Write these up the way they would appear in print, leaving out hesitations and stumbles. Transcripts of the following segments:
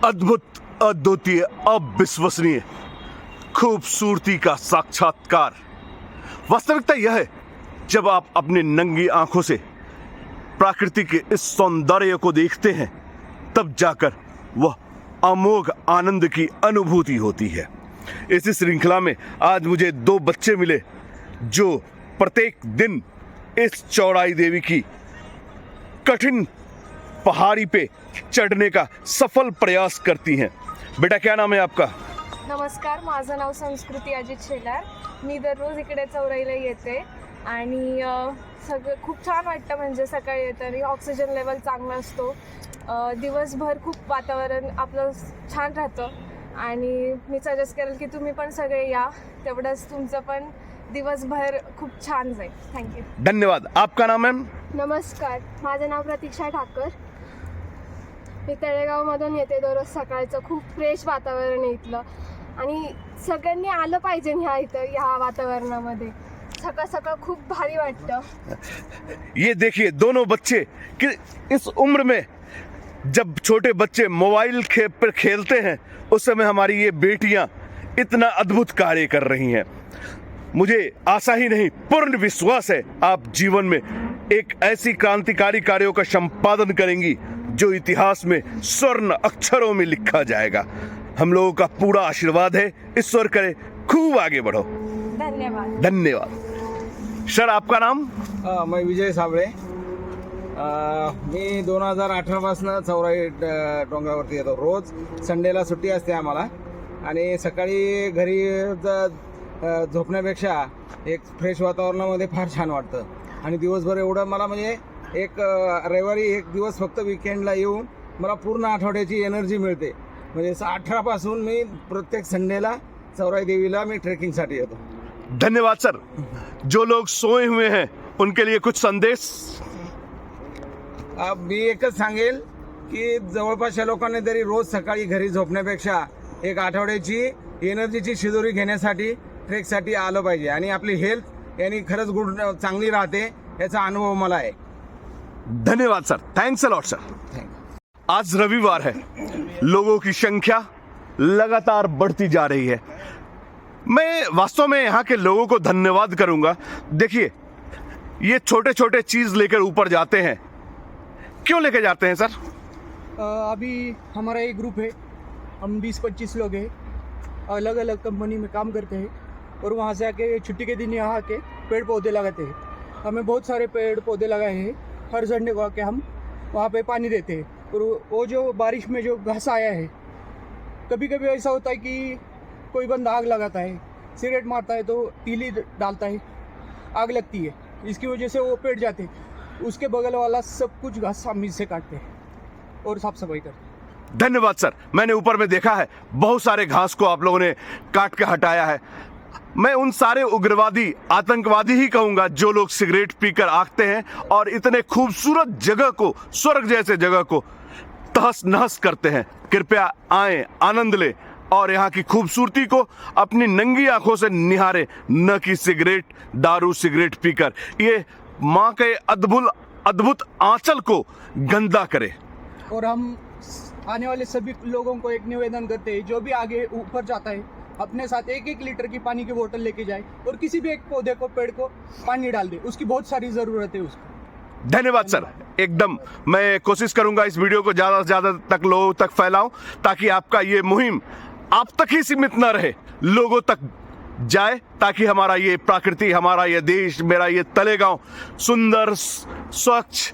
अद्भुत, अद्वितीय, अविश्वसनीय खूबसूरती का साक्षात्कार। वास्तविकता यह है, जब आप अपनी नंगी आंखों से प्रकृति के इस सौंदर्य को देखते हैं, तब जाकर वह अमोघ आनंद की अनुभूति होती है। इसी श्रृंखला में आज मुझे दो बच्चे मिले जो प्रत्येक दिन इस चौड़ाई देवी की कठिन पहाड़ी पे चढ़ने का सफल प्रयास करती हैं। बेटा, क्या नाम है आपका? नमस्कार, माझं नाव संस्कृती अजित शेलार। मी दररोज इकडे चौराईला येते आणि सगळं खूप छान वाटतं। म्हणजे सकाळी येताना ऑक्सिजन लेवल चांगला असतो, दिवसभर खूप वातावरण आपलं छान राहतं आणि मी सजेस्ट करेल की तुम्ही पण सगळे या, तेवढंच तुमचं पण दिवसभर खूप छान जाईल। थँक्यू। धन्यवाद। आपका नाम है? नमस्कार, माझं नाव प्रतीक्षा ठाकर। मी तळेगावमधून येते दररोज सकाळचं। खूप फ्रेश वातावरण आहे इथलं आणि सगळ्यांनी आलं पाहिजे ह्या वातावरणामध्ये। सकाळ सकाळ खूप भारी वाटतं। ये देखिए, दोनों बच्चे कि इस उम्र में जब छोटे बच्चे मोबाइल पर खेलते हैं, उस समय हमारी ये बेटियां इतना अद्भुत कार्य कर रही हैं। मुझे आशा ही नहीं, पूर्ण विश्वास है आप जीवन में एक ऐसी क्रांतिकारी कार्यों का संपादन करेंगी जो इतिहास में स्वर्ण अक्षरों में लिखा जाएगा। हम लोगों का पूरा आशीर्वाद है। ईश्वर करे खूब आगे बढ़ो। धन्यवाद। धन्यवाद। सर, आपका नाम? मैं विजय साबळे। मी 2018 पासून चौराई डोंगरावरती येतो। रोज संडेला सुट्टी असते आम्हाला आणि सकाळी घरी झोपण्यापेक्षा एक फ्रेश वातावरणामध्ये फार छान वाटतं आणि दिवसभर एवढं मला म्हणजे एक रविवारी एक दिवस फक्त वीकेंडला येऊन मला पूर्ण आठवड्याची एनर्जी मिळते। म्हणजे 18 पासून मी प्रत्येक संडेला चौराई देवीला मी ट्रेकिंगसाठी येतो। धन्यवाद सर। जो लोग सोए हुए हैं उनके लिए कुछ संदेश? मी एकच सांगेल की जवळपासच्या लोकांनी तरी रोज सकाळी घरी झोपण्यापेक्षा एक आठवड्याची एनर्जीची शिदोरी घेण्यासाठी ट्रेकसाठी आलं पाहिजे आणि आपली हेल्थ यानी खरंच चांगली राहते, याचा अनुभव मला आहे। धन्यवाद sir. Thanks a lot sir. आज रविवार है, लोगों की संख्या लगातार बढ़ती जा रही है। मैं वास्तव में यहाँ के लोगों को धन्यवाद करूंगा। देखिए, ये छोटे छोटे चीज लेकर ऊपर जाते हैं। क्यों लेके जाते हैं सर? अभी हमारा एक ग्रुप है, हम 20-25 लोग हैं, अलग अलग कंपनी में काम करते हैं और वहाँ से आके छुट्टी के दिन यहाँ आके पेड़ पौधे लगाते हैं। हमें बहुत सारे पेड़ पौधे लगाए हैं। हर संडे को आके हम वहाँ पे पानी देते हैं और वो जो बारिश में जो घास आया है, कभी कभी ऐसा होता है कि कोई बंदा आग लगाता है, सिगरेट मारता है तो तीली डालता है, आग लगती है, इसकी वजह से वो पेड़ जाते हैं। उसके बगल वाला सब कुछ घास हम इससे काटते हैं और साफ सफाई करते हैं। धन्यवाद सर। मैंने ऊपर में देखा है, बहुत सारे घास को आप लोगों ने काट के हटाया है। मैं उन सारे उग्रवादी, आतंकवादी ही कहूंगा जो लोग सिगरेट पीकर आगते हैं और इतने खूबसूरत जगह को, स्वर्ग जैसे जगह को तहस नहस करते हैं। कृपया आए, आनंद ले और यहाँ की खूबसूरती को अपनी नंगी आंखों से निहारे, न कि सिगरेट, दारू, सिगरेट पीकर ये माँ के अद्भुत आंचल को गंदा करे। और हम आने वाले सभी लोगों को एक निवेदन करते हैं, जो भी आगे ऊपर जाता है अपने साथ 1-1 लीटर की पानी की बोतल लेके जाए और किसी भी एक पौधे को, पेड़ को पानी डाल दे, उसकी बहुत सारी ज़रूरत है उसको। धन्यवाद सर। एकदम मैं कोशिश करूंगा इस वीडियो को ज़्यादा से ज़्यादा तक लोगों तक फैलाऊं, ताकि आपका ये मुहिम आप तक ही सीमित न रहे, लोगों तक जाए, ताकि हमारा ये प्रकृति, हमारा ये देश, मेरा ये तलेगांव सुंदर, स्वच्छ,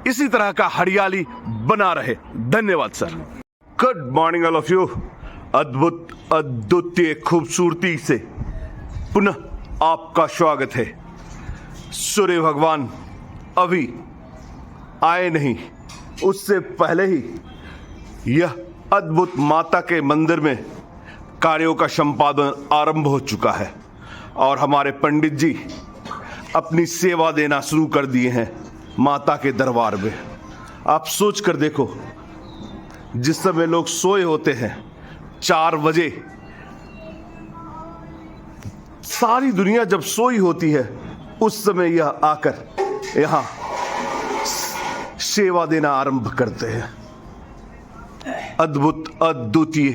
इसी तरह का हरियाली बना रहे। धन्यवाद sir. Good morning all of you. अद्भुत, अद्वितीय खूबसूरती से पुनः आपका स्वागत है। सूर्य भगवान अभी आए नहीं, उससे पहले ही यह अद्भुत माता के मंदिर में कार्यों का संपादन आरंभ हो चुका है और हमारे पंडित जी अपनी सेवा देना शुरू कर दिए हैं माता के दरबार में। आप सोच कर देखो, जिस समय लोग सोए होते हैं 4 बजे, सारी दुनिया जब सोई होती है, उस समय यह आकर यहाँ सेवा देना आरंभ करते हैं। अद्भुत, अद्वितीय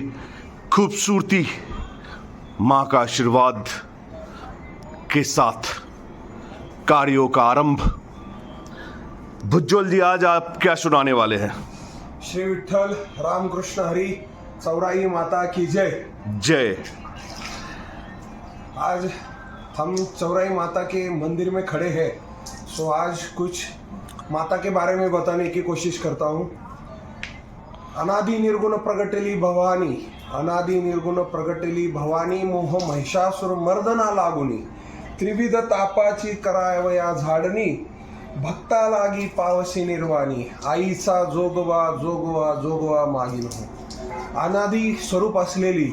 खूबसूरती, माँ का आशीर्वाद के साथ कार्यों का आरंभ। भुज्जल जी, आज आप क्या सुनाने वाले हैं? श्री विठ्ठल रामकृष्ण हरी, चौराई माता की जय। जय। आज हम चौराई माता के मंदिर में खड़े हैं, सो आज कुछ माता के बारे में बताने की कोशिश करता हूँ। अनादि निर्गुण प्रगटेली भवानी, अनादि निर्गुण प्रगटेली भवानी, मोह महिषासुर मर्दना लागुनी, त्रिविध तापाची करावया झाडणी, भक्ता लागी पावसी निर्वाणी, आईचा जोगवा जोगवा जोगवा मागील हो। अनादि स्वरूप असलेली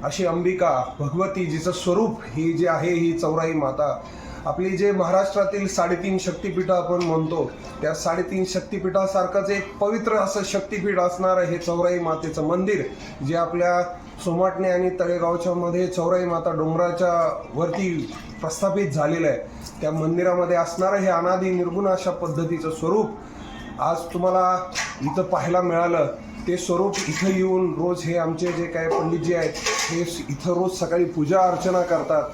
अशी अंबिका भगवती, जिचं स्वरूप ही जे आहे ही चौराई माता, आपली जे महाराष्ट्रातील 3.5 शक्तिपीठं आपण म्हणतो, त्या 3.5 शक्तिपीठासारखंच एक पवित्र असं शक्तिपीठ असणारं हे चौराई मातेचं मंदिर, जे आपल्या सोमाटणे आणि तळेगावच्या मध्ये चौराई माता डोंगराच्या वरती प्रस्थापित झालेलं आहे. त्या मंदिरामध्ये असणारं हे अनादि निर्गुण अशा पद्धतीचं स्वरूप आज तुम्हाला इथं पाहायला मिळालं. ते स्वरूप इथं येऊन रोज हे आमचे जे काही पंडितजी आहेत हे इथं रोज सकाळी पूजा अर्चना करतात.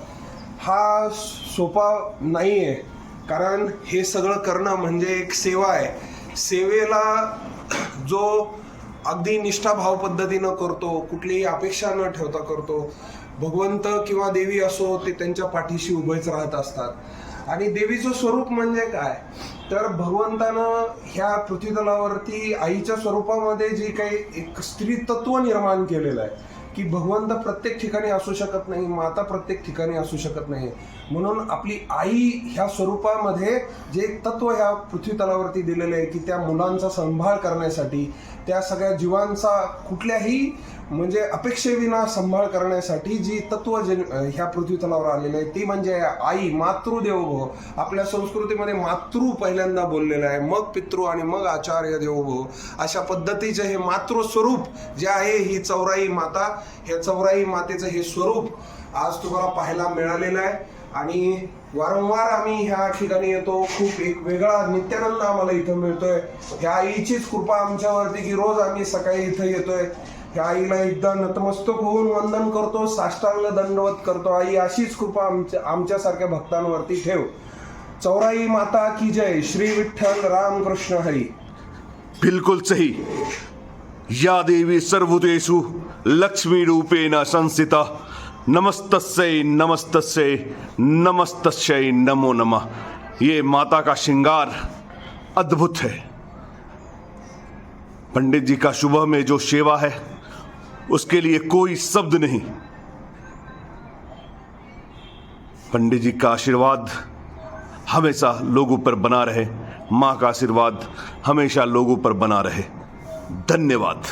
हा सोपा नाही आहे, कारण हे सगळं करणं म्हणजे एक सेवा आहे. सेवेला जो अगदी निष्ठाभाव पद्धतीनं करतो, कुठलीही अपेक्षा न ठेवता करतो, भगवंत किंवा देवी असो ते त्यांच्या पाठीशी उभेच राहत असतात. आणि देवीचं स्वरूप म्हणजे काय, तर भगवंतानं ह्या पृथ्वीतलावरती आईच्या स्वरूपामध्ये जे काही एक स्त्री तत्व निर्माण केलेलं आहे की भगवंत प्रत्येक ठिकाणी असू शकत नाही, माता प्रत्येक ठिकाणी असू शकत नाही, म्हणून आपली आई ह्या स्वरूपामध्ये जे एक तत्व ह्या पृथ्वीतलावरती दिलेलं आहे की त्या मुलांचा सांभाळ करण्यासाठी, त्या सगळ्या जीवांचा कुठल्याही म्हणजे अपेक्षेविना सांभाळ करण्यासाठी जी तत्व ह्या पृथ्वीतलावर आलेलं आहे ती म्हणजे आई, मातृदेवोभव. आपल्या संस्कृतीमध्ये मातृ पहिल्यांदा बोललेलं आहे, मग पितृ आणि मग आचार्य देवोभव. अशा पद्धतीचे हे मातृस्वरूप जे आहे ही चौराई माता, हे चौराई मातेचं हे स्वरूप आज तुम्हाला पाहायला मिळालेलं आहे. आणि वारंवार आम्ही ह्या ठिकाणी येतो, खूप एक वेगळा नित्यानंद आम्हाला इथं मिळतोय. ह्या आईचीच कृपा आमच्यावरती की रोज आम्ही सकाळी इथं येतोय. ह्या आईला एकदा नतमस्तक होऊन वंदन करतो, साष्टांग दंडवत करतो. आई अशीच कृपा आमच्यासारख्या भक्तांवरती ठेव. चौराई माता की जय. श्री विठ्ठल रामकृष्ण हरी. बिल्कुल सही. या देवी सर्वभूतेषु लक्ष्मी रूपेण संस्थिता, नमस्तस्यै नमस्तस्यै नमस्तस्यै नमो नमः. ये माता का श्रृंगार अद्भुत है. पंडित जी का सुबह में जो सेवा है उसके लिए कोई शब्द नहीं. पंडित जी का आशीर्वाद हमेशा लोगों पर बना रहे, मां का आशीर्वाद हमेशा लोगों पर बना रहे. धन्यवाद.